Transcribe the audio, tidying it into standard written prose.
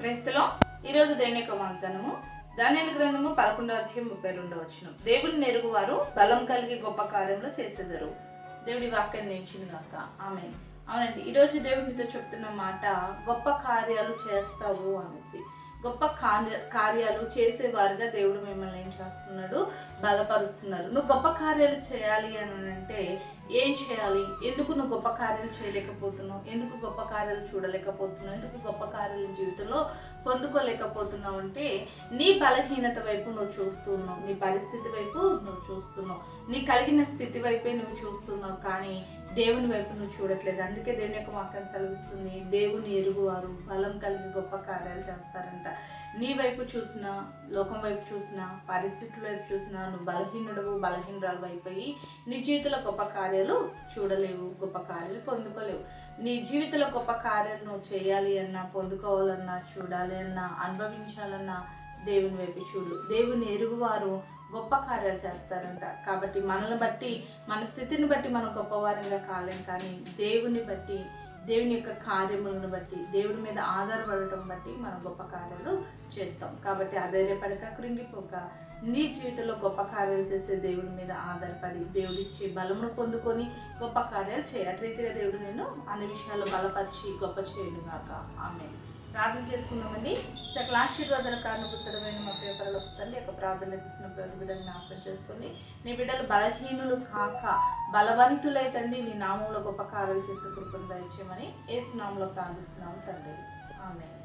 క్రైస్తలో ఈరోజు దేవుని యొక్క వాగ్దానము దానియేలు గ్రంథము 11వ అధ్యాయం 32వ వచనం. దేవుని ఎరుగువారు బలం కలిగి గొప్ప కార్యములు చేసేదరు. దేవుడి వాక్యాన్ని నేర్చును గాక. ఆమేన్. అవునండి, ఈరోజు దేవునితో చెప్తున్న మాట గొప్ప కార్యాలు చేస్తావు అనేసి. గొప్ప కార్యాలు చేసేవారుగా దేవుడు మిమ్మల్ని ఏం చేస్తున్నాడు, బలపరుస్తున్నారు. నువ్వు గొప్ప కార్యాలు చేయాలి అని అంటే ఏం చేయాలి? ఎందుకు నువ్వు గొప్ప కార్యాలు చేయలేకపోతున్నావు? ఎందుకు గొప్ప కార్యాలు చూడలేకపోతున్నావు? ఎందుకు గొప్ప కార్యాలు జీవితంలో పొందుకోలేకపోతున్నావు అంటే నీ బలహీనత వైపు నువ్వు చూస్తున్నావు, నీ పరిస్థితి వైపు నువ్వు చూస్తున్నావు, నీ కలిగిన స్థితి వైపే నువ్వు చూస్తున్నావు, కానీ దేవుని వైపు నువ్వు చూడట్లేదు. అందుకే దేవుని యొక్క వాక్యం సెలవిస్తుంది, దేవుని ఎరుగువారు బలం కలిగి గొప్ప కార్యాలు చేస్తారంట. నీ వైపు చూసినా, లోకం వైపు చూసినా, పరిస్థితుల వైపు చూసినా నువ్వు బలహీనుడవు, బలహీనరాలు అయిపోయి నీ జీవితంలో గొప్ప కార్యాలు చూడలేవు, గొప్ప కార్యాలు పొందుకోలేవు. నీ జీవితంలో గొప్ప కార్యాలు నువ్వు చేయాలి అన్నా, పొందుకోవాలన్నా, చూడాలి అన్నా, అనుభవించాలన్నా దేవుని వైపు చూడు. దేవుని ఎరుగువారు గొప్ప కార్యాలు చేస్తారంట. కాబట్టి మనల్ని బట్టి, మన స్థితిని బట్టి మనం గొప్పవారిగా కాలేం, కానీ దేవుని బట్టి, దేవుని యొక్క కార్యములను బట్టి, దేవుని మీద ఆధారపడటం బట్టి మనం గొప్ప కార్యాలు చేస్తాం. కాబట్టి అధైర్యపడక, కృంగిపోక నీ జీవితంలో గొప్ప కార్యాలు చేసే దేవుడి మీద ఆధారపడి దేవుడిచ్చే బలమును పొందుకొని గొప్ప కార్యాలు చేయ. అట్లయితే దేవుడు నేను అన్ని విషయాల్లో బలపరిచి గొప్ప చేయను గాక. ఆమేన్. ప్రార్థన చేసుకున్నామండి. సకల ఆశీర్వాదాల కారణపుత్రుడమైన మా పేపర్లకు తండ్రి యొక్క ప్రార్థన చూసిన ప్రతి బిడ్డలు జ్ఞాపకం చేసుకుని నీ బిడ్డలు బలహీనులు కాక బలవంతులై తండ్రి నీ నామంలో గొప్ప కార్యాలు చేసే కృపను దయచేయమని యేసు నామంలో ప్రార్థిస్తున్నాము తండ్రి. ఆమేన్.